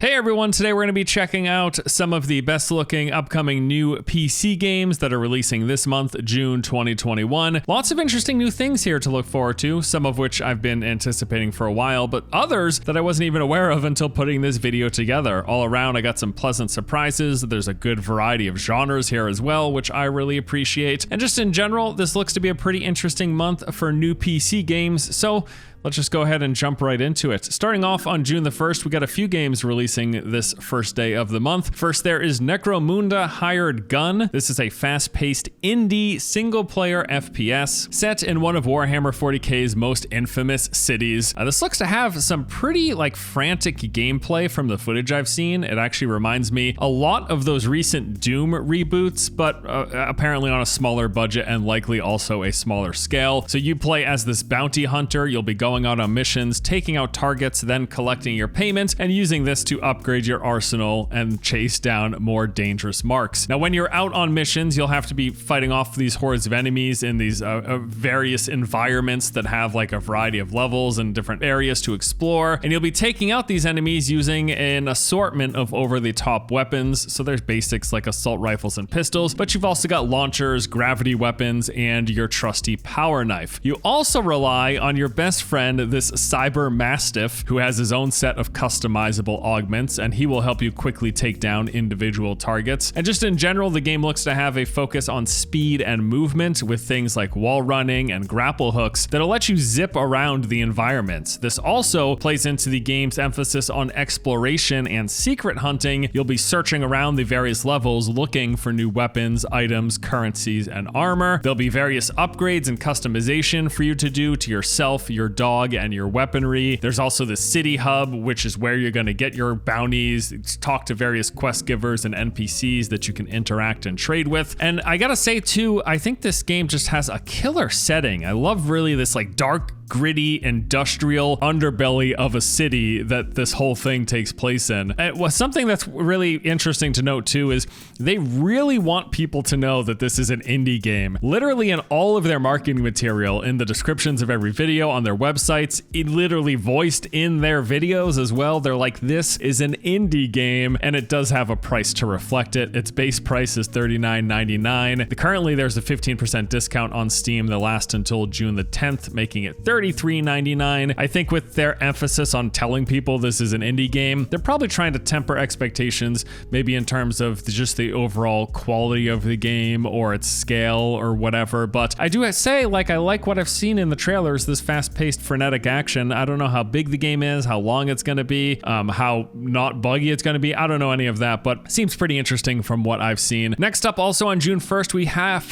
Hey everyone, today we're going to be checking out some of the best looking upcoming new PC games that are releasing this month, June 2021. Lots of interesting new things here to look forward to, some of which I've been anticipating for a while, but others that I wasn't even aware of until putting this video together. All around, I got some pleasant surprises. There's a good variety of genres here as well, which I really appreciate. And just in general, this looks to be a pretty interesting month for new PC games, so let's just go ahead and jump right into it. Starting off on June the 1st, we got a few games releasing this first day of the month. First, there is Necromunda Hired Gun. This is a fast-paced indie single-player FPS set in one of Warhammer 40k's most infamous cities. This looks to have some pretty frantic gameplay from the footage I've seen. It actually reminds me a lot of those recent Doom reboots, but apparently on a smaller budget and likely also a smaller scale. So you play as this bounty hunter. You'll be going out on missions, taking out targets, then collecting your payment, and using this to upgrade your arsenal and chase down more dangerous marks. Now, when you're out on missions, you'll have to be fighting off these hordes of enemies in these various environments that have a variety of levels and different areas to explore, and you'll be taking out these enemies using an assortment of over-the-top weapons. So there's basics like assault rifles and pistols, but you've also got launchers, gravity weapons, and your trusty power knife. You also rely on your best friend, this cyber mastiff, who has his own set of customizable augments, and he will help you quickly take down individual targets. And just in general, the game looks to have a focus on speed and movement with things like wall running and grapple hooks that'll let you zip around the environments. This also plays into the game's emphasis on exploration and secret hunting. You'll be searching around the various levels looking for new weapons, items, currencies, and armor. There'll be various upgrades and customization for you to do to yourself, your dog, and your weaponry. There's also the city hub, which is where you're going to get your bounties, talk to various quest givers and NPCs that you can interact and trade with. And I gotta say too, I think this game just has a killer setting. I love really this dark, gritty, industrial underbelly of a city that this whole thing takes place in. Something that's really interesting to note too is they really want people to know that this is an indie game. Literally in all of their marketing material, in the descriptions of every video, on their websites, it literally voiced in their videos as well. They're like, this is an indie game, and it does have a price to reflect it. Its base price is $39.99. Currently, there's a 15% discount on Steam that lasts until June the 10th, making it $33.99. I think with their emphasis on telling people this is an indie game, they're probably trying to temper expectations, maybe in terms of just the overall quality of the game or its scale or whatever. But I do say, I like what I've seen in the trailers, this fast-paced, frenetic action. I don't know how big the game is, how long it's going to be, how not buggy it's going to be. I don't know any of that, but seems pretty interesting from what I've seen. Next up, also on June 1st, we have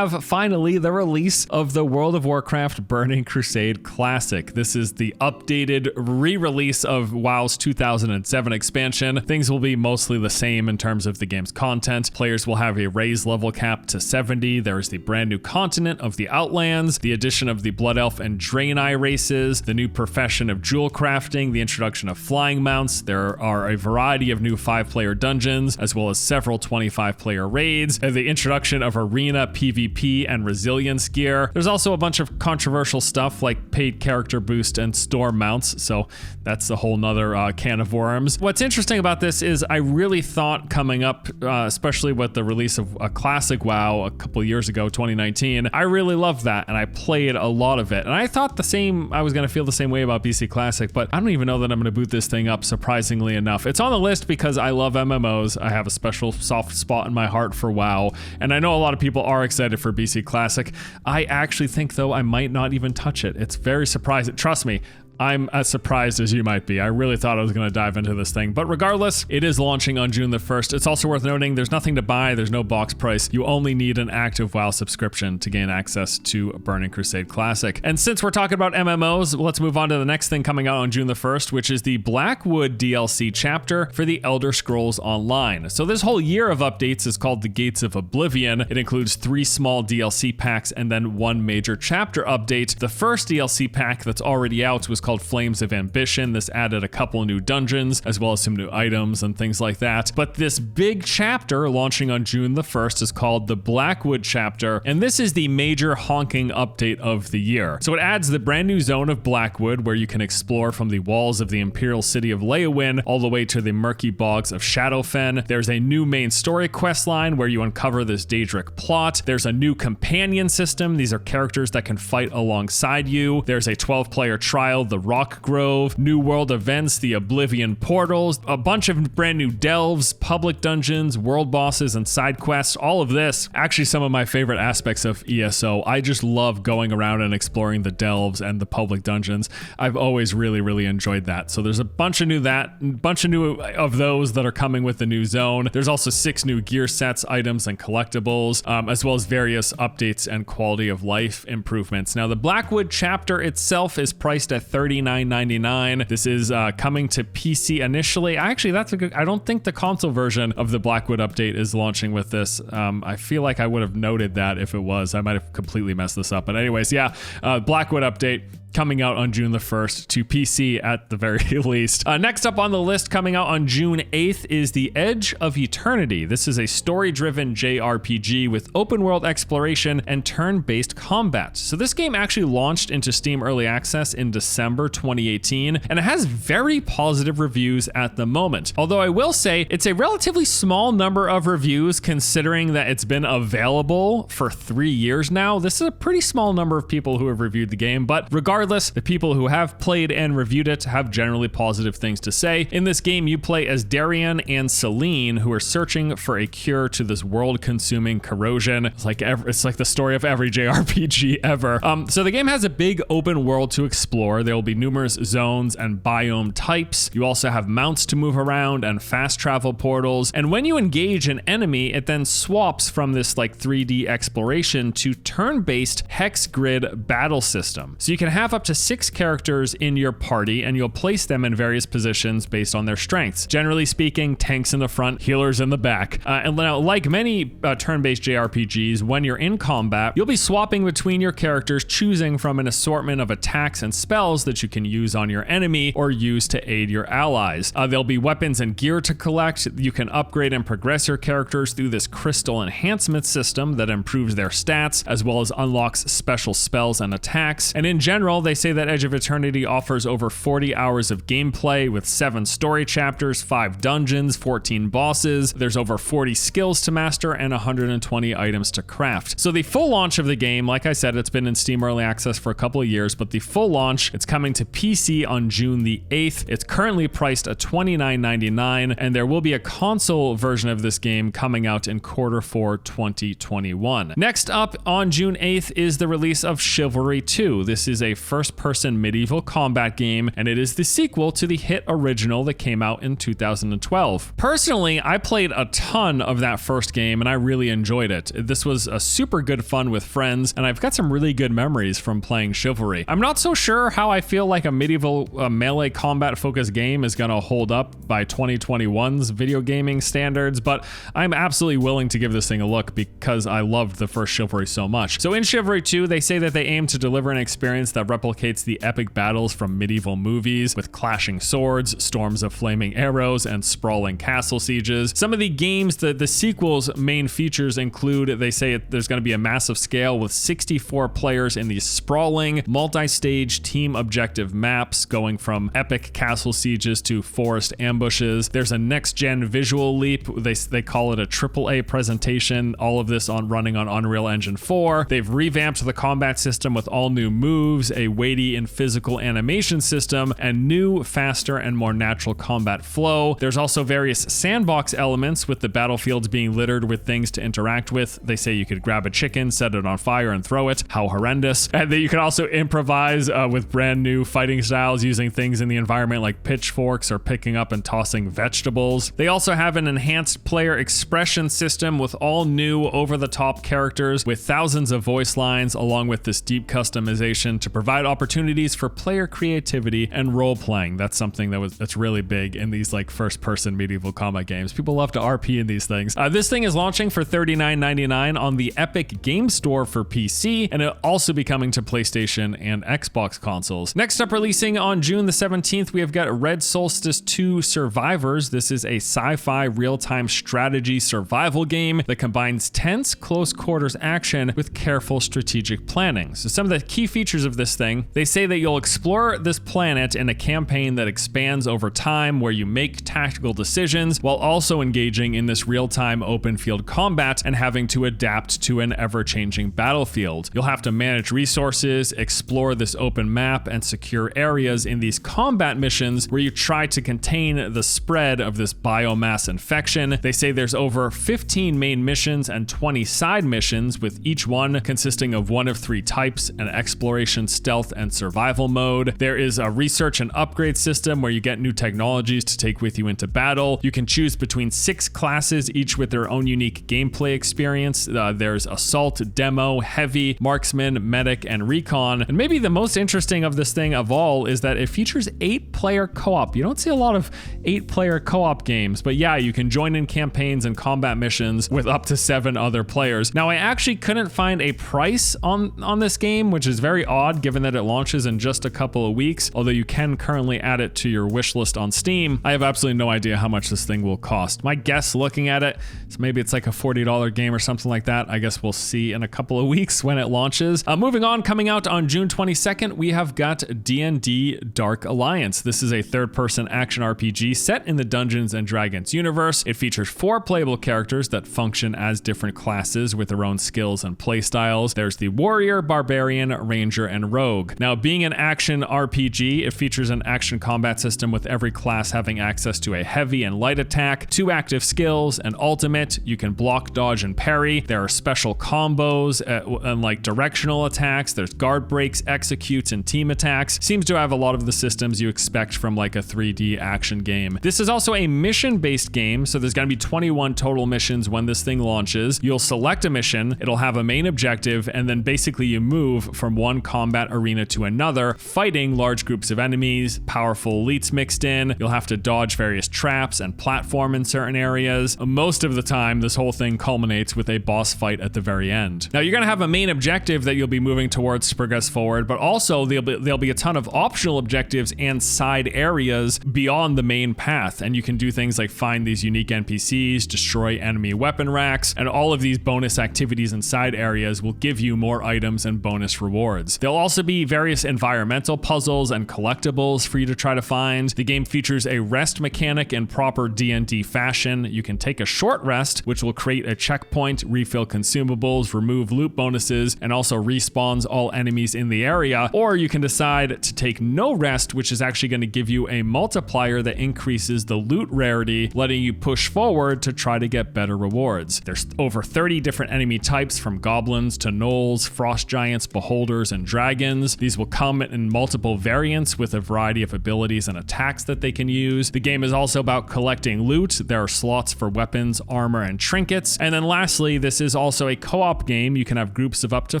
finally the release of the World of Warcraft Burning Crusade Classic. This is the updated re-release of WoW's 2007 expansion. Things will be mostly the same in terms of the game's content. Players will have a raised level cap to 70. There is the brand new continent of the Outlands, the addition of the Blood Elf and Draenei races, the new profession of jewel crafting, the introduction of flying mounts. There are a variety of new 5-player dungeons, as well as several 25-player raids, and the introduction of arena, PvP, and resilience gear. There's also a bunch of controversial stuff like paid character boost and storm mounts, so that's a whole nother can of worms. What's interesting about this is I really thought coming up, especially with the release of a classic WoW a couple years ago, 2019, I really loved that, and I played a lot of it, and I thought I was going to feel the same way about BC Classic, but I don't even know that I'm going to boot this thing up, surprisingly enough. It's on the list because I love MMOs. I have a special soft spot in my heart for WoW, and I know a lot of people are excited for BC Classic. I actually think, though, I might not even touch it. It's very surprising. Trust me, I'm as surprised as you might be. I really thought I was going to dive into this thing, but regardless, it is launching on June the 1st. It's also worth noting there's nothing to buy, there's no box price. You only need an active WoW subscription to gain access to Burning Crusade Classic. And since we're talking about MMOs, let's move on to the next thing coming out on June the 1st, which is the Blackwood DLC chapter for the Elder Scrolls Online. So this whole year of updates is called the Gates of Oblivion. It includes 3 small DLC packs and then 1 major chapter update. The first DLC pack that's already out was called Flames of Ambition. This added a couple new dungeons as well as some new items and things like that. But this big chapter launching on June the 1st is called the Blackwood chapter, and this is the major honking update of the year. So it adds the brand new zone of Blackwood, where you can explore from the walls of the Imperial City of Leyawiin all the way to the murky bogs of Shadowfen. There's a new main story quest line where you uncover this Daedric plot. There's a new companion system. These are characters that can fight alongside you. There's a 12-player trial, the Rock Grove, new world events, the Oblivion portals, a bunch of brand new delves, public dungeons, world bosses, and side quests. All of this, actually some of my favorite aspects of ESO. I just love going around and exploring the delves and the public dungeons. I've always really enjoyed that. So there's a bunch of new of those that are coming with the new zone. There's also 6 new gear sets, items, and collectibles, as well as various updates and quality of life improvements. Now, the Blackwood chapter itself is priced at $39.99. This is coming to PC initially. Actually, I don't think the console version of the Blackwood update is launching with this. I feel like I would have noted that if it was. I might have completely messed this up. But anyways, yeah, Blackwood update coming out on June the 1st to PC at the very least. Next up on the list, coming out on June 8th, is The Edge of Eternity. This is a story-driven JRPG with open-world exploration and turn-based combat. So this game actually launched into Steam Early Access in December 2018, and it has very positive reviews at the moment. Although I will say it's a relatively small number of reviews considering that it's been available for 3 years now. This is a pretty small number of people who have reviewed the game, but regardless, the people who have played and reviewed it have generally positive things to say. In this game, you play as Darian and Celine, who are searching for a cure to this world-consuming corrosion. It's like the story of every JRPG ever. So the game has a big open world to explore. There will be numerous zones and biome types. You also have mounts to move around and fast travel portals. And when you engage an enemy, it then swaps from this like 3D exploration to turn-based hex grid battle system. So you can have up to 6 characters in your party, and you'll place them in various positions based on their strengths. Generally speaking, tanks in the front, healers in the back. And now, like many turn-based JRPGs, when you're in combat, you'll be swapping between your characters, choosing from an assortment of attacks and spells that you can use on your enemy or use to aid your allies. There'll be weapons and gear to collect. You can upgrade and progress your characters through this crystal enhancement system that improves their stats, as well as unlocks special spells and attacks. And in general, they say that Edge of Eternity offers over 40 hours of gameplay with 7 story chapters, 5 dungeons, 14 bosses. There's over 40 skills to master and 120 items to craft. So the full launch of the game, like I said, it's been in Steam Early Access for a couple of years, but the full launch, it's coming to PC on June the 8th. It's currently priced at $29.99, and there will be a console version of this game coming out in Q4 2021. Next up on June 8th is the release of Chivalry 2. This is a first-person medieval combat game, and it is the sequel to the hit original that came out in 2012. Personally, I played a ton of that first game, and I really enjoyed it. This was a super good fun with friends, and I've got some really good memories from playing Chivalry. I'm not so sure how I feel like a medieval melee combat-focused game is gonna hold up by 2021's video gaming standards, but I'm absolutely willing to give this thing a look because I loved the first Chivalry so much. So in Chivalry 2, they say that they aim to deliver an experience that replicates the epic battles from medieval movies with clashing swords, storms of flaming arrows, and sprawling castle sieges. Some of the games, the sequel's main features include, they say there's going to be a massive scale with 64 players in these sprawling, multi-stage team objective maps going from epic castle sieges to forest ambushes. There's a next-gen visual leap. They call it a AAA presentation. All of this running on Unreal Engine 4. They've revamped the combat system with all new moves, a weighty and physical animation system, and new, faster, and more natural combat flow. There's also various sandbox elements, with the battlefields being littered with things to interact with. They say you could grab a chicken, set it on fire, and throw it. How horrendous. And then you can also improvise with brand new fighting styles using things in the environment like pitchforks or picking up and tossing vegetables. They also have an enhanced player expression system with all new over-the-top characters with thousands of voice lines, along with this deep customization to provide provide opportunities for player creativity and role-playing. That's something that's really big in these like first-person medieval combat games. People love to RP in these things. This thing is launching for $39.99 on the Epic Game Store for PC, and it'll also be coming to PlayStation and Xbox consoles. Next up, releasing on June the 17th, we have got Red Solstice 2 Survivors. This is a sci-fi real-time strategy survival game that combines tense close quarters action with careful strategic planning. So some of the key features of this thing, they say that you'll explore this planet in a campaign that expands over time where you make tactical decisions while also engaging in this real-time open field combat and having to adapt to an ever-changing battlefield. You'll have to manage resources, explore this open map, and secure areas in these combat missions where you try to contain the spread of this biomass infection. They say there's over 15 main missions and 20 side missions, with each one consisting of one of 3 types: an exploration, stealth, and survival mode. There is a research and upgrade system where you get new technologies to take with you into battle. You can choose between 6 classes, each with their own unique gameplay experience. There's Assault, Demo, Heavy, Marksman, Medic, and Recon. And maybe the most interesting of this thing of all is that it features 8-player co-op. You don't see a lot of 8-player co-op games, but yeah, you can join in campaigns and combat missions with up to 7 other players. Now, I actually couldn't find a price on this game, which is very odd given that it launches in just a couple of weeks, although you can currently add it to your wish list on Steam. I have absolutely no idea how much this thing will cost. My guess looking at it is maybe it's like a $40 game or something like that. I guess we'll see in a couple of weeks when it launches. Moving on, coming out on June 22nd, we have got D&D Dark Alliance. This is a third-person action RPG set in the Dungeons & Dragons universe. It features 4 playable characters that function as different classes with their own skills and playstyles. There's the Warrior, Barbarian, Ranger, and Rogue. Now, being an action RPG, it features an action combat system with every class having access to a heavy and light attack, 2 active skills, an ultimate. You can block, dodge, and parry. There are special combos and like directional attacks. There's guard breaks, executes, and team attacks. Seems to have a lot of the systems you expect from like a 3D action game. This is also a mission-based game, so there's going to be 21 total missions when this thing launches. You'll select a mission, it'll have a main objective, and then basically you move from one combat arena to another, fighting large groups of enemies, powerful elites mixed in. You'll have to dodge various traps and platform in certain areas. Most of the time, this whole thing culminates with a boss fight at the very end. Now, you're going to have a main objective that you'll be moving towards to progress forward, but also there'll be a ton of optional objectives and side areas beyond the main path, and you can do things like find these unique NPCs, destroy enemy weapon racks, and all of these bonus activities and side areas will give you more items and bonus rewards. There'll also be various environmental puzzles and collectibles for you to try to find. The game features a rest mechanic in proper D&D fashion. You can take a short rest, which will create a checkpoint, refill consumables, remove loot bonuses, and also respawns all enemies in the area. Or you can decide to take no rest, which is actually going to give you a multiplier that increases the loot rarity, letting you push forward to try to get better rewards. There's over 30 different enemy types, from goblins to gnolls, frost giants, beholders, and dragons. These will come in multiple variants with a variety of abilities and attacks that they can use. The game is also about collecting loot. There are slots for weapons, armor, and trinkets. And then lastly, this is also a co-op game. You can have groups of up to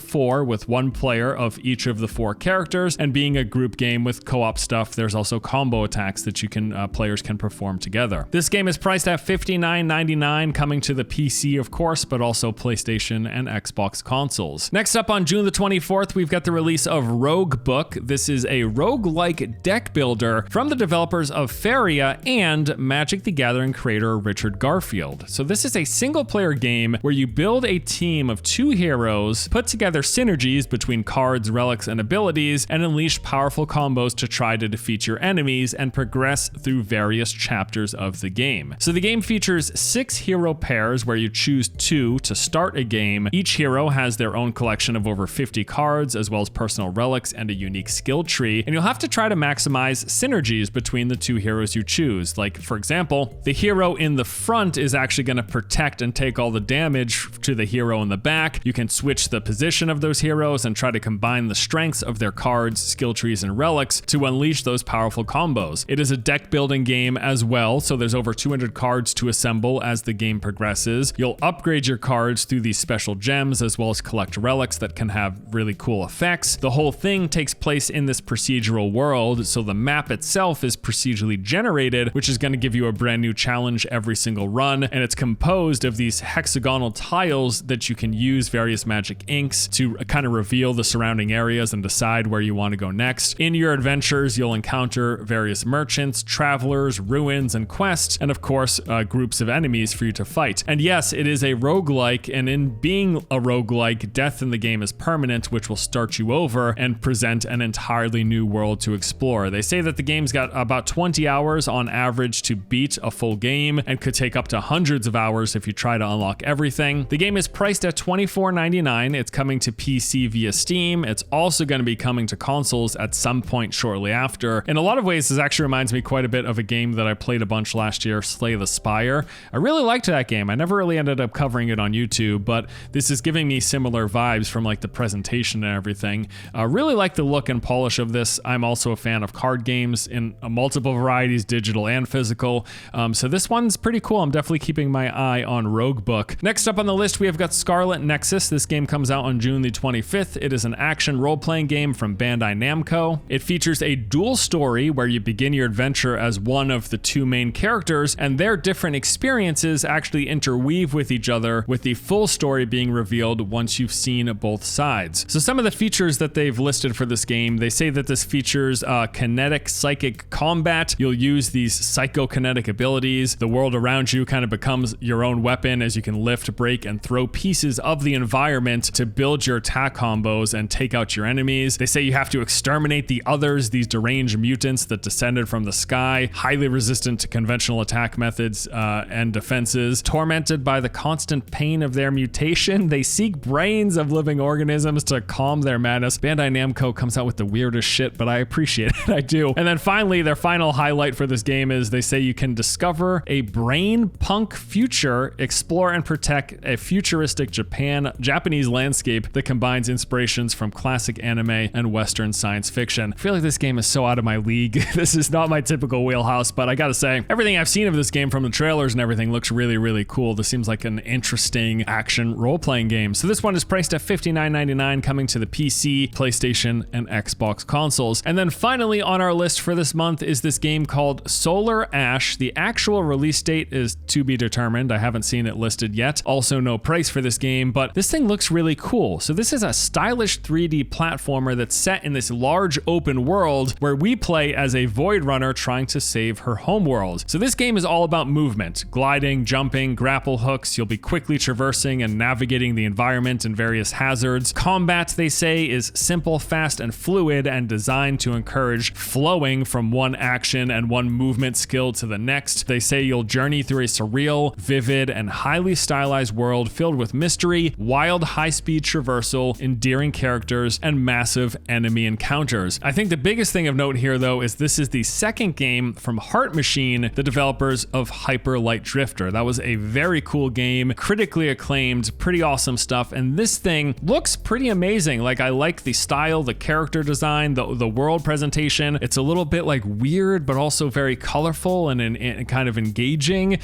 4 with 1 player of each of the 4 characters, and being a group game with co-op stuff, there's also combo attacks that you can players can perform together. This game is priced at $59.99, coming to the PC, of course, but also PlayStation and Xbox consoles. Next up on June the 24th, we've got the release of Roguebook. This is a roguelike deck builder from the developers of Faria and Magic the Gathering creator Richard Garfield. So this is a single-player game where you build a team of 2 heroes, put together synergies between cards, relics, and abilities, and unleash powerful combos to try to defeat your enemies and progress through various chapters of the game. So the game features 6 hero pairs where you choose 2 to start a game. Each hero has their own collection of over 50 cards, as well as personal relics and a unique skill tree, and you'll have to try to maximize synergies between the 2 heroes you choose. Like, for example, the hero in the front is actually going to protect and take all the damage to the hero in the back. You can switch the position of those heroes and try to combine the strengths of their cards, skill trees, and relics to unleash those powerful combos. It is a deck building game as well, so there's over 200 cards to assemble as the game progresses. You'll upgrade your cards through these special gems, as well as collect relics that can have really cool effects. The whole whole thing takes place in this procedural world, so the map itself is procedurally generated, which is going to give you a brand new challenge every single run, and it's composed of these hexagonal tiles that you can use various magic inks to kind of reveal the surrounding areas and decide where you want to go next. In your adventures, you'll encounter various merchants, travelers, ruins, and quests, and of course, groups of enemies for you to fight. And yes, it is a roguelike, and in being a roguelike, death in the game is permanent, which will start you over and present an entirely new world to explore. They say that the game's got about 20 hours on average to beat a full game, and could take up to hundreds of hours if you try to unlock everything. The game is priced at $24.99. It's coming to PC via Steam. It's also going to be coming to consoles at some point shortly after. In a lot of ways, this actually reminds me quite a bit of a game that I played a bunch last year, Slay the Spire. I really liked that game. I never really ended up covering it on YouTube, but this is giving me similar vibes from like the presentation and everything. I really like the look and polish of this. I'm also a fan of card games in multiple varieties, digital and physical. So this one's pretty cool. I'm definitely keeping my eye on Roguebook. Next up on the list, we have got Scarlet Nexus. This game comes out on June the 25th. It is an action role-playing game from Bandai Namco. It features a dual story where you begin your adventure as one of the two main characters, and their different experiences actually interweave with each other, with the full story being revealed once you've seen both sides. So some of the features that they've listed for this game, they say that this features kinetic psychic combat. You'll use these psychokinetic abilities. The world around you kind of becomes your own weapon as you can lift, break, and throw pieces of the environment to build your attack combos and take out your enemies. They say you have to exterminate the others, these deranged mutants that descended from the sky, highly resistant to conventional attack methods and defenses. Tormented by the constant pain of their mutation, they seek brains of living organisms to calm their madness. Bandai Namco comes out with the weirdest shit, but I appreciate it. I do. And then finally, their final highlight for this game is they say you can discover a brain punk future, explore and protect a futuristic Japanese landscape that combines inspirations from classic anime and Western science fiction. I feel like this game is so out of my league. This is not my typical wheelhouse, but I gotta say, everything I've seen of this game from the trailers and everything looks really, really cool. This seems like an interesting action role-playing game. So this one is priced at $59.99, coming to the PC, PlayStation, and Xbox consoles. And then finally on our list for this month is this game called Solar Ash. The actual release date is to be determined. I haven't seen it listed yet. Also no price for this game, but this thing looks really cool. So this is a stylish 3D platformer that's set in this large open world where we play as a Void Runner trying to save her homeworld. So this game is all about movement, gliding, jumping, grapple hooks. You'll be quickly traversing and navigating the environment and various hazards. Combat, they say, is simple, fast, and fluid, and designed to encourage flowing from one action and one movement skill to the next. They say you'll journey through a surreal, vivid, and highly stylized world filled with mystery, wild high-speed traversal, endearing characters, and massive enemy encounters. I think the biggest thing of note here, though, is this is the second game from Heart Machine, the developers of Hyper Light Drifter. That was a very cool game, critically acclaimed, pretty awesome stuff, and this thing looks pretty amazing. Like, I like the style, the character design, the world presentation. It's a little bit like weird, but also very colorful and kind of engaging.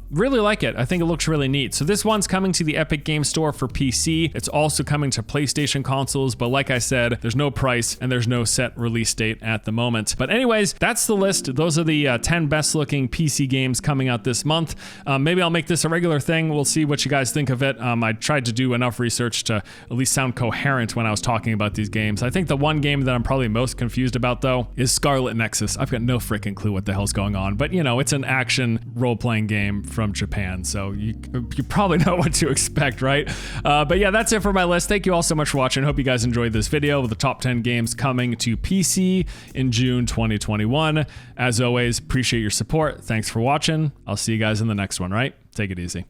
Really like it. I think it looks really neat. So this one's coming to the Epic Game Store for PC. It's also coming to PlayStation consoles, but like I said, there's no price and there's no set release date at the moment. But anyways, that's the list. Those are the 10 best looking PC games coming out this month. Maybe I'll make this a regular thing. We'll see what you guys think of it. I tried to do enough research to at least sound coherent when I was talking about these games. I think the one game that I'm probably most confused about, though, is Scarlet Nexus. I've got no freaking clue what the hell's going on, but you know, it's an action role-playing game from Japan, so you probably know what to expect, right? But yeah, that's it for my list. Thank you all so much for watching. Hope you guys enjoyed this video with the top 10 games coming to PC in June 2021. As always, appreciate your support. Thanks for watching. I'll see you guys in the next one, right? Take it easy.